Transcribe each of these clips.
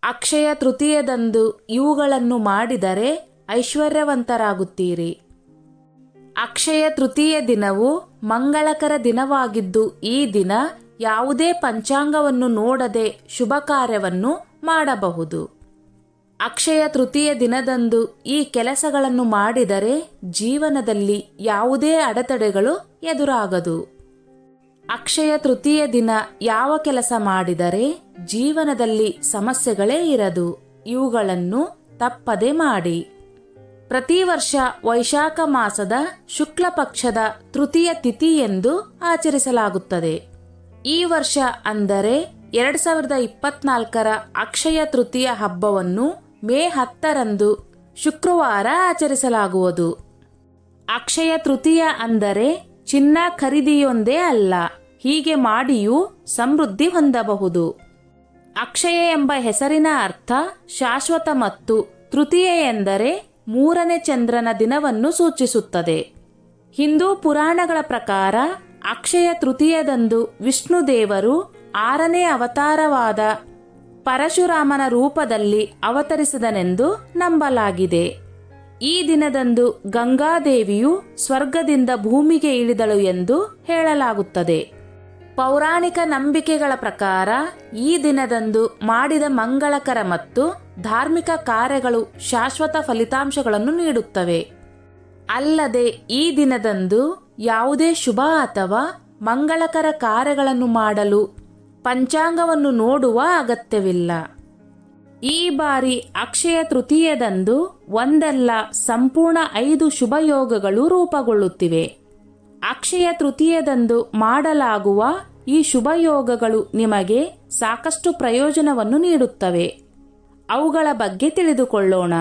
ಅಕ್ಷಯ ತೃತೀಯದಂದು ಇವುಗಳನ್ನು ಮಾಡಿದರೆ ಐಶ್ವರ್ಯವಂತರಾಗುತ್ತೀರಿ. ಅಕ್ಷಯ ತೃತೀಯ ದಿನವು ಮಂಗಳಕರ ದಿನವಾಗಿದ್ದು ಈ ದಿನ ಯಾವುದೇ ಪಂಚಾಂಗವನ್ನು ನೋಡದೆ ಶುಭ ಕಾರ್ಯವನ್ನು ಮಾಡಬಹುದು. ಅಕ್ಷಯ ತೃತೀಯ ದಿನದಂದು ಈ ಕೆಲಸಗಳನ್ನು ಮಾಡಿದರೆ ಜೀವನದಲ್ಲಿ ಯಾವುದೇ ಅಡೆತಡೆಗಳು ಎದುರಾಗದು. ಅಕ್ಷಯ ತೃತೀಯ ದಿನ ಯಾವ ಕೆಲಸ ಮಾಡಿದರೆ ಜೀವನದಲ್ಲಿ ಸಮಸ್ಯೆಗಳೇ ಇರದು. ಇವುಗಳನ್ನು ತಪ್ಪದೆ ಮಾಡಿ. ಪ್ರತಿ ವರ್ಷ ವೈಶಾಖ ಮಾಸದ ಶುಕ್ಲ ಪಕ್ಷದ ತೃತೀಯ ತಿಥಿ ಎಂದು ಆಚರಿಸಲಾಗುತ್ತದೆ. ಈ ವರ್ಷ ಅಂದರೆ 2024ರ ಅಕ್ಷಯ ತೃತೀಯ ಹಬ್ಬವನ್ನು ಮೇ 10ರಂದು ಶುಕ್ರವಾರ ಆಚರಿಸಲಾಗುವುದು. ಅಕ್ಷಯ ತೃತೀಯ ಅಂದರೆ ಚಿನ್ನ ಖರೀದಿಯೊಂದೇ ಅಲ್ಲ, ಹೀಗೆ ಮಾಡಿಯೂ ಸಮೃದ್ಧಿ ಹೊಂದಬಹುದು. ಅಕ್ಷಯ ಎಂಬ ಹೆಸರಿನ ಅರ್ಥ ಶಾಶ್ವತ ಮತ್ತು ತೃತೀಯ ಎಂದರೆ 3ನೇ ಚಂದ್ರನ ದಿನವನ್ನು ಸೂಚಿಸುತ್ತದೆ. ಹಿಂದೂ ಪುರಾಣಗಳ ಪ್ರಕಾರ ಅಕ್ಷಯ ತೃತೀಯದಂದು ವಿಷ್ಣು ದೇವರು 6ನೇ ಅವತಾರವಾದ ಪರಶುರಾಮನ ರೂಪದಲ್ಲಿ ಅವತರಿಸಿದನೆಂದು ನಂಬಲಾಗಿದೆ. ಈ ದಿನದಂದು ಗಂಗಾದೇವಿಯು ಸ್ವರ್ಗದಿಂದ ಭೂಮಿಗೆ ಇಳಿದಳು ಎಂದು ಹೇಳಲಾಗುತ್ತದೆ. ಪೌರಾಣಿಕ ನಂಬಿಕೆಗಳ ಪ್ರಕಾರ ಈ ದಿನದಂದು ಮಾಡಿದ ಮಂಗಳಕರ ಮತ್ತು ಧಾರ್ಮಿಕ ಕಾರ್ಯಗಳು ಶಾಶ್ವತ ಫಲಿತಾಂಶಗಳನ್ನು ನೀಡುತ್ತವೆ. ಅಲ್ಲದೆ ಈ ದಿನದಂದು ಯಾವುದೇ ಶುಭ ಅಥವಾ ಮಂಗಳಕರ ಕಾರ್ಯಗಳನ್ನು ಮಾಡಲು ಪಂಚಾಂಗವನ್ನು ನೋಡುವ ಅಗತ್ಯವಿಲ್ಲ. ಈ ಬಾರಿ ಅಕ್ಷಯ ತೃತೀಯದಂದು ಒಂದಲ್ಲ ಸಂಪೂರ್ಣ 5 ಶುಭಯೋಗಗಳು ರೂಪುಗೊಳ್ಳುತ್ತಿವೆ. ಅಕ್ಷಯ ತೃತೀಯದಂದು ಮಾಡಲಾಗುವ ಈ ಶುಭಯೋಗಗಳು ನಿಮಗೆ ಸಾಕಷ್ಟು ಪ್ರಯೋಜನವನ್ನು ನೀಡುತ್ತವೆ. ಅವುಗಳ ಬಗ್ಗೆ ತಿಳಿದುಕೊಳ್ಳೋಣ.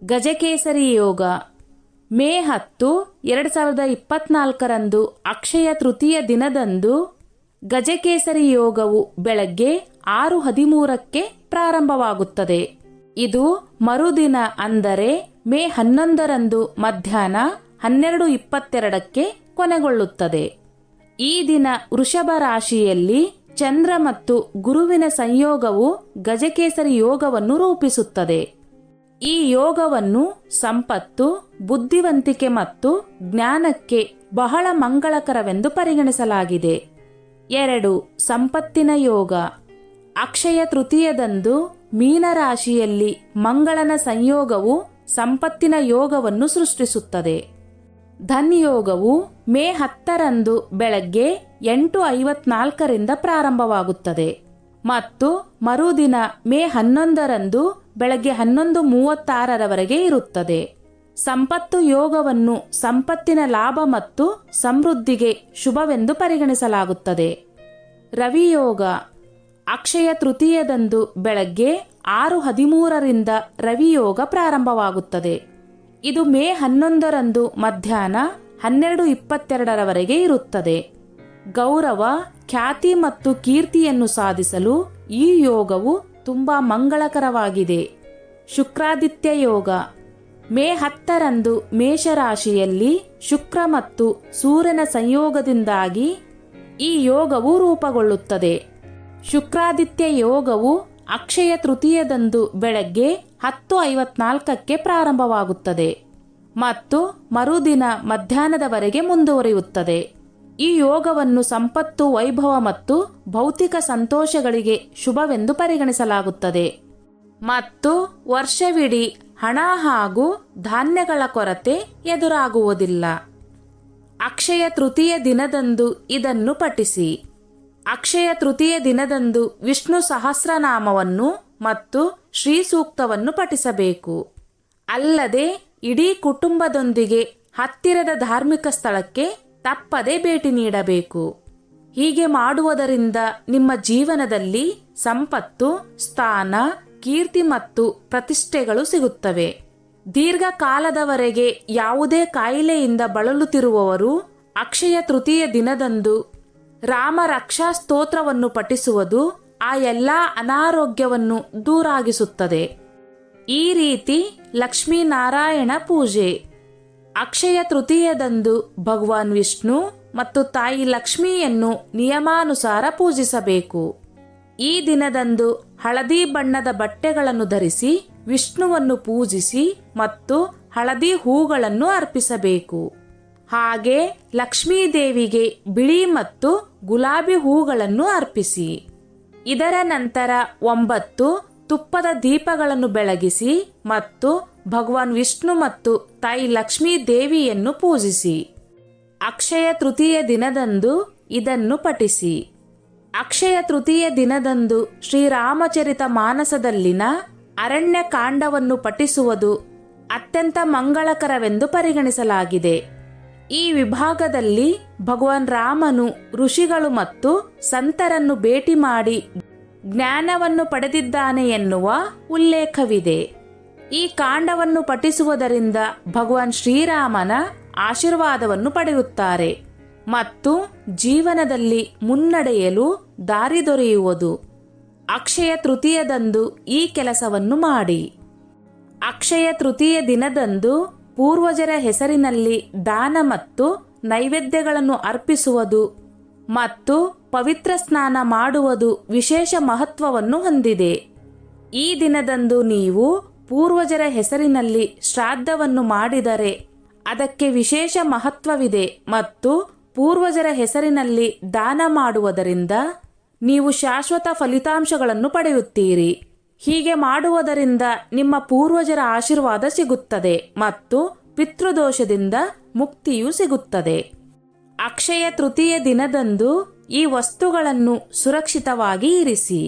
ಗಜಕೇಸರಿ ಯೋಗ. ಮೇ 10, 2024ರಂದು ಅಕ್ಷಯ ತೃತೀಯ ದಿನದಂದು ಗಜಕೇಸರಿ ಯೋಗವು ಬೆಳಗ್ಗೆ 6:13ಕ್ಕೆ ಪ್ರಾರಂಭವಾಗುತ್ತದೆ. ಇದು ಮರುದಿನ ಅಂದರೆ ಮೇ 11ರಂದು ಮಧ್ಯಾಹ್ನ 12:22ಕ್ಕೆ ಕೊನೆಗೊಳ್ಳುತ್ತದೆ. ಈ ದಿನ ವೃಷಭ ರಾಶಿಯಲ್ಲಿ ಚಂದ್ರ ಮತ್ತು ಗುರುವಿನ ಸಂಯೋಗವು ಗಜಕೇಸರಿ ಯೋಗವನ್ನು ರೂಪಿಸುತ್ತದೆ. ಈ ಯೋಗವನ್ನು ಸಂಪತ್ತು, ಬುದ್ಧಿವಂತಿಕೆ ಮತ್ತು ಜ್ಞಾನಕ್ಕೆ ಬಹಳ ಮಂಗಳಕರವೆಂದು ಪರಿಗಣಿಸಲಾಗಿದೆ. 2. ಸಂಪತ್ತಿನ ಯೋಗ. ಅಕ್ಷಯ ತೃತೀಯದಂದು ಮೀನರಾಶಿಯಲ್ಲಿ ಮಂಗಳನ ಸಂಯೋಗವು ಸಂಪತ್ತಿನ ಯೋಗವನ್ನು ಸೃಷ್ಟಿಸುತ್ತದೆ. ಧನ್ಯೋಗವು ಮೇ 10ರಂದು ಬೆಳಗ್ಗೆ 8:54ರಿಂದ ಪ್ರಾರಂಭವಾಗುತ್ತದೆ ಮತ್ತು ಮರುದಿನ ಮೇ 11ರಂದು ಬೆಳಗ್ಗೆ 11:36ರವರೆಗೆ ಇರುತ್ತದೆ. ಸಂಪತ್ತು ಯೋಗವನ್ನು ಸಂಪತ್ತಿನ ಲಾಭ ಮತ್ತು ಸಮೃದ್ಧಿಗೆ ಶುಭವೆಂದು ಪರಿಗಣಿಸಲಾಗುತ್ತದೆ. ರವಿಯೋಗ. ಅಕ್ಷಯ ತೃತೀಯದಂದು ಬೆಳಗ್ಗೆ 6:13ರಿಂದ ರವಿಯೋಗ ಪ್ರಾರಂಭವಾಗುತ್ತದೆ. ಇದು ಮೇ 11ರಂದು ಮಧ್ಯಾಹ್ನ 12:22ರವರೆಗೆ ಇರುತ್ತದೆ. ಗೌರವ, ಖ್ಯಾತಿ ಮತ್ತು ಕೀರ್ತಿಯನ್ನು ಸಾಧಿಸಲು ಈ ಯೋಗವು ತುಂಬಾ ಮಂಗಳಕರವಾಗಿದೆ. ಶುಕ್ರಾದಿತ್ಯ ಯೋಗ. ಮೇ 10ರಂದು ಮೇಷರಾಶಿಯಲ್ಲಿ ಶುಕ್ರ ಮತ್ತು ಸೂರ್ಯನ ಸಂಯೋಗದಿಂದಾಗಿ ಈ ಯೋಗವು ರೂಪುಗೊಳ್ಳುತ್ತದೆ. ಶುಕ್ರಾದಿತ್ಯ ಯೋಗವು ಅಕ್ಷಯ ತೃತೀಯದಂದು ಬೆಳಗ್ಗೆ 10:54ಕ್ಕೆ ಪ್ರಾರಂಭವಾಗುತ್ತದೆ ಮತ್ತು ಮರುದಿನ ಮಧ್ಯಾಹ್ನದವರೆಗೆ ಮುಂದುವರಿಯುತ್ತದೆ. ಈ ಯೋಗವನ್ನು ಸಂಪತ್ತು, ವೈಭವ ಮತ್ತು ಭೌತಿಕ ಸಂತೋಷಗಳಿಗೆ ಶುಭವೆಂದು ಪರಿಗಣಿಸಲಾಗುತ್ತದೆ ಮತ್ತು ವರ್ಷವಿಡೀ ಹಣ ಹಾಗೂ ಧಾನ್ಯಗಳ ಕೊರತೆ ಎದುರಾಗುವುದಿಲ್ಲ. ಅಕ್ಷಯ ತೃತೀಯ ದಿನದಂದು ಇದನ್ನು ಪಠಿಸಿ. ಅಕ್ಷಯ ತೃತೀಯ ದಿನದಂದು ವಿಷ್ಣು ಸಹಸ್ರನಾಮವನ್ನು ಮತ್ತು ಶ್ರೀ ಸೂಕ್ತವನ್ನು ಪಠಿಸಬೇಕು. ಅಲ್ಲದೆ ಇಡೀ ಕುಟುಂಬದೊಂದಿಗೆ ಹತ್ತಿರದ ಧಾರ್ಮಿಕ ಸ್ಥಳಕ್ಕೆ ತಪ್ಪದೆ ಭೇಟಿ ನೀಡಬೇಕು. ಹೀಗೆ ಮಾಡುವುದರಿಂದ ನಿಮ್ಮ ಜೀವನದಲ್ಲಿ ಸಂಪತ್ತು, ಸ್ಥಾನ, ಕೀರ್ತಿ ಮತ್ತು ಪ್ರತಿಷ್ಠೆಗಳು ಸಿಗುತ್ತವೆ. ದೀರ್ಘಕಾಲದವರೆಗೆ ಯಾವುದೇ ಕಾಯಿಲೆಯಿಂದ ಬಳಲುತ್ತಿರುವವರು ಅಕ್ಷಯ ತೃತೀಯ ದಿನದಂದು ರಾಮ ರಕ್ಷಾ ಸ್ತೋತ್ರವನ್ನು ಪಠಿಸುವುದು ಆ ಎಲ್ಲ ಅನಾರೋಗ್ಯವನ್ನು ದೂರಾಗಿಸುತ್ತದೆ. ಈ ರೀತಿ ಲಕ್ಷ್ಮೀನಾರಾಯಣ ಪೂಜೆ. ಅಕ್ಷಯ ತೃತೀಯದಂದು ಭಗವಾನ್ ವಿಷ್ಣು ಮತ್ತು ತಾಯಿ ಲಕ್ಷ್ಮಿಯನ್ನು ನಿಯಮಾನುಸಾರ ಪೂಜಿಸಬೇಕು. ಈ ದಿನದಂದು ಹಳದಿ ಬಣ್ಣದ ಬಟ್ಟೆಗಳನ್ನು ಧರಿಸಿ ವಿಷ್ಣುವನ್ನು ಪೂಜಿಸಿ ಮತ್ತು ಹಳದಿ ಹೂಗಳನ್ನು ಅರ್ಪಿಸಬೇಕು. ಹಾಗೆ ಲಕ್ಷ್ಮೀದೇವಿಗೆ ಬಿಳಿ ಮತ್ತು ಗುಲಾಬಿ ಹೂಗಳನ್ನು ಅರ್ಪಿಸಿ. ಇದರ ನಂತರ 9 ತುಪ್ಪದ ದೀಪಗಳನ್ನು ಬೆಳಗಿಸಿ ಮತ್ತು ಭಗವಾನ್ ವಿಷ್ಣು ಮತ್ತು ತಾಯಿ ಲಕ್ಷ್ಮೀ ದೇವಿಯನ್ನು ಪೂಜಿಸಿ. ಅಕ್ಷಯ ತೃತೀಯ ದಿನದಂದು ಇದನ್ನು ಪಠಿಸಿ. ಅಕ್ಷಯ ತೃತೀಯ ದಿನದಂದು ಶ್ರೀರಾಮಚರಿತ ಮಾನಸದಲ್ಲಿನ ಅರಣ್ಯ ಕಾಂಡವನ್ನು ಪಠಿಸುವುದು ಅತ್ಯಂತ ಮಂಗಳಕರವೆಂದು ಪರಿಗಣಿಸಲಾಗಿದೆ. ಈ ವಿಭಾಗದಲ್ಲಿ ಭಗವಾನ್ ರಾಮನು ಋಷಿಗಳು ಮತ್ತು ಸಂತರನ್ನು ಭೇಟಿ ಮಾಡಿ ಜ್ಞಾನವನ್ನು ಪಡೆದಿದ್ದಾನೆ ಎನ್ನುವ ಉಲ್ಲೇಖವಿದೆ. ಈ ಕಾಂಡವನ್ನು ಪಠಿಸುವುದರಿಂದ ಭಗವಾನ್ ಶ್ರೀರಾಮನ ಆಶೀರ್ವಾದವನ್ನು ಪಡೆಯುತ್ತಾರೆ ಮತ್ತು ಜೀವನದಲ್ಲಿ ಮುನ್ನಡೆಯಲು ದಾರಿ ದೊರೆಯುವುದು. ಅಕ್ಷಯ ತೃತೀಯದಂದು ಈ ಕೆಲಸವನ್ನು ಮಾಡಿ. ಅಕ್ಷಯ ತೃತೀಯ ದಿನದಂದು ಪೂರ್ವಜರ ಹೆಸರಿನಲ್ಲಿ ದಾನ ಮತ್ತು ನೈವೇದ್ಯಗಳನ್ನು ಅರ್ಪಿಸುವುದು ಮತ್ತು ಪವಿತ್ರ ಸ್ನಾನ ಮಾಡುವುದು ವಿಶೇಷ ಮಹತ್ವವನ್ನು ಹೊಂದಿದೆ. ಈ ದಿನದಂದು ನೀವು ಪೂರ್ವಜರ ಹೆಸರಿನಲ್ಲಿ ಶ್ರಾದ್ದವನ್ನು ಮಾಡಿದರೆ ಅದಕ್ಕೆ ವಿಶೇಷ ಮಹತ್ವವಿದೆ ಮತ್ತು ಪೂರ್ವಜರ ಹೆಸರಿನಲ್ಲಿ ದಾನ ಮಾಡುವುದರಿಂದ ನೀವು ಶಾಶ್ವತ ಫಲಿತಾಂಶಗಳನ್ನು ಪಡೆಯುತ್ತೀರಿ. ಹೀಗೆ ಮಾಡುವುದರಿಂದ ನಿಮ್ಮ ಪೂರ್ವಜರ ಆಶೀರ್ವಾದ ಸಿಗುತ್ತದೆ ಮತ್ತು ಪಿತೃದೋಷದಿಂದ ಮುಕ್ತಿಯೂ ಸಿಗುತ್ತದೆ. ಅಕ್ಷಯ ತೃತೀಯ ದಿನದಂದು ಈ ವಸ್ತುಗಳನ್ನು ಸುರಕ್ಷಿತವಾಗಿ ಇರಿಸಿ.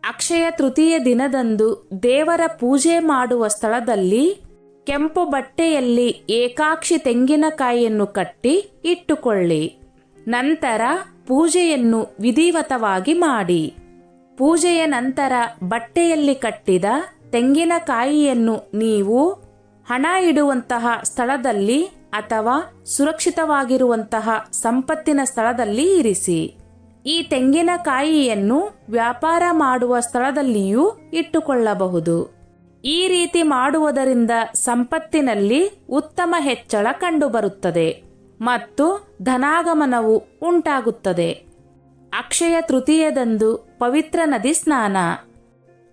ಅಕ್ಷಯ ತೃತೀಯ ದಿನದಂದು ದೇವರ ಪೂಜೆ ಮಾಡುವ ಸ್ಥಳದಲ್ಲಿ ಕೆಂಪು ಬಟ್ಟೆಯಲ್ಲಿ ಏಕಾಕ್ಷಿ ತೆಂಗಿನಕಾಯಿಯನ್ನು ಕಟ್ಟಿ ಇಟ್ಟುಕೊಳ್ಳಿ. ನಂತರ ಪೂಜೆಯನ್ನು ವಿಧಿವತವಾಗಿ ಮಾಡಿ. ಪೂಜೆಯ ನಂತರ ಬಟ್ಟೆಯಲ್ಲಿ ಕಟ್ಟಿದ ತೆಂಗಿನಕಾಯಿಯನ್ನು ನೀವು ಹಣ ಇಡುವಂತಹ ಸ್ಥಳದಲ್ಲಿ ಅಥವಾ ಸುರಕ್ಷಿತವಾಗಿರುವಂತಹ ಸಂಪತ್ತಿನ ಸ್ಥಳದಲ್ಲಿ ಇರಿಸಿ. ಈ ತೆಂಗಿನಕಾಯಿಯನ್ನು ವ್ಯಾಪಾರ ಮಾಡುವ ಸ್ಥಳದಲ್ಲಿಯೂ ಇಟ್ಟುಕೊಳ್ಳಬಹುದು. ಈ ರೀತಿ ಮಾಡುವುದರಿಂದ ಸಂಪತ್ತಿನಲ್ಲಿ ಉತ್ತಮ ಹೆಚ್ಚಳ ಕಂಡುಬರುತ್ತದೆ ಮತ್ತು ಧನಾಗಮನವು ಉಂಟಾಗುತ್ತದೆ. ಅಕ್ಷಯ ತೃತೀಯದಂದು ಪವಿತ್ರ ನದಿ ಸ್ನಾನ.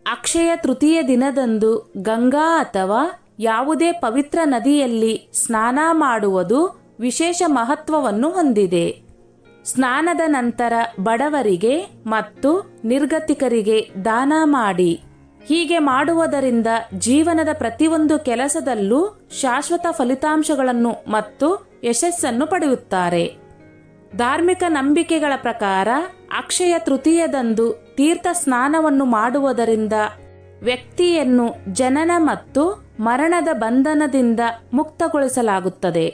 ಅಕ್ಷಯ ತೃತೀಯ ದಿನದಂದು ಗಂಗಾ ಅಥವಾ ಯಾವುದೇ ಪವಿತ್ರ ನದಿಯಲ್ಲಿ ಸ್ನಾನ ಮಾಡುವುದು ವಿಶೇಷ ಮಹತ್ವವನ್ನು ಹೊಂದಿದೆ. ಸ್ನಾನದ ನಂತರ ಬಡವರಿಗೆ ಮತ್ತು ನಿರ್ಗತಿಕರಿಗೆ ದಾನ ಮಾಡಿ. ಹೀಗೆ ಮಾಡುವುದರಿಂದ ಜೀವನದ ಪ್ರತಿಯೊಂದು ಕೆಲಸದಲ್ಲೂ ಶಾಶ್ವತ ಫಲಿತಾಂಶಗಳನ್ನು ಮತ್ತು ಯಶಸ್ಸನ್ನು ಪಡೆಯುತ್ತಾರೆ. ಧಾರ್ಮಿಕ ನಂಬಿಕೆಗಳ ಪ್ರಕಾರ ಅಕ್ಷಯ ತೃತೀಯದಂದು ತೀರ್ಥ ಸ್ನಾನವನ್ನು ಮಾಡುವುದರಿಂದ ವ್ಯಕ್ತಿಯನ್ನು ಜನನ ಮತ್ತು ಮರಣದ ಬಂಧನದಿಂದ ಮುಕ್ತಗೊಳಿಸಲಾಗುತ್ತದೆ.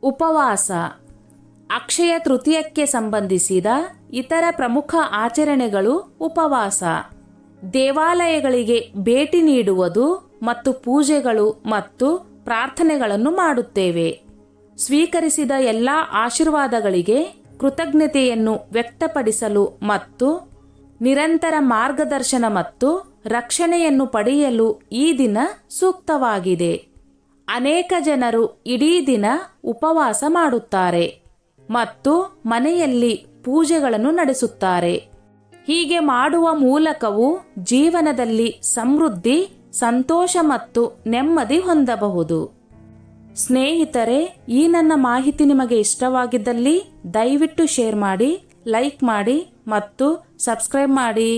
ಉಪವಾಸ. ಅಕ್ಷಯ ತೃತೀಯಕ್ಕೆ ಸಂಬಂಧಿಸಿದ ಇತರ ಪ್ರಮುಖ ಆಚರಣೆಗಳು ಉಪವಾಸ. ದೇವಾಲಯಗಳಿಗೆ ಭೇಟಿ ನೀಡುವುದು ಮತ್ತು ಪೂಜೆಗಳು ಮತ್ತು ಪ್ರಾರ್ಥನೆಗಳನ್ನು ಮಾಡುತ್ತೇವೆ. ಸ್ವೀಕರಿಸಿದ ಎಲ್ಲ ಆಶೀರ್ವಾದಗಳಿಗೆ ಕೃತಜ್ಞತೆಯನ್ನು ವ್ಯಕ್ತಪಡಿಸಲು ಮತ್ತು ನಿರಂತರ ಮಾರ್ಗದರ್ಶನ ಮತ್ತು ರಕ್ಷಣೆಯನ್ನು ಪಡೆಯಲು ಈ ದಿನ ಸೂಕ್ತವಾಗಿದೆ. ಅನೇಕ ಜನರು ಇಡೀ ದಿನ ಉಪವಾಸ ಮಾಡುತ್ತಾರೆ ಮತ್ತು ಮನೆಯಲ್ಲಿ ಪೂಜೆಗಳನ್ನು ನಡೆಸುತ್ತಾರೆ. ಹೀಗೆ ಮಾಡುವ ಮೂಲಕವೂ ಜೀವನದಲ್ಲಿ ಸಮೃದ್ಧಿ, ಸಂತೋಷ ಮತ್ತು ನೆಮ್ಮದಿ ಹೊಂದಬಹುದು. ಸ್ನೇಹಿತರೆ, ಈ ನನ್ನ ಮಾಹಿತಿ ನಿಮಗೆ ಇಷ್ಟವಾಗಿದ್ದಲ್ಲಿ ದಯವಿಟ್ಟು ಶೇರ್ ಮಾಡಿ, ಲೈಕ್ ಮಾಡಿ ಮತ್ತು ಸಬ್ಸ್ಕ್ರೈಬ್ ಮಾಡಿ.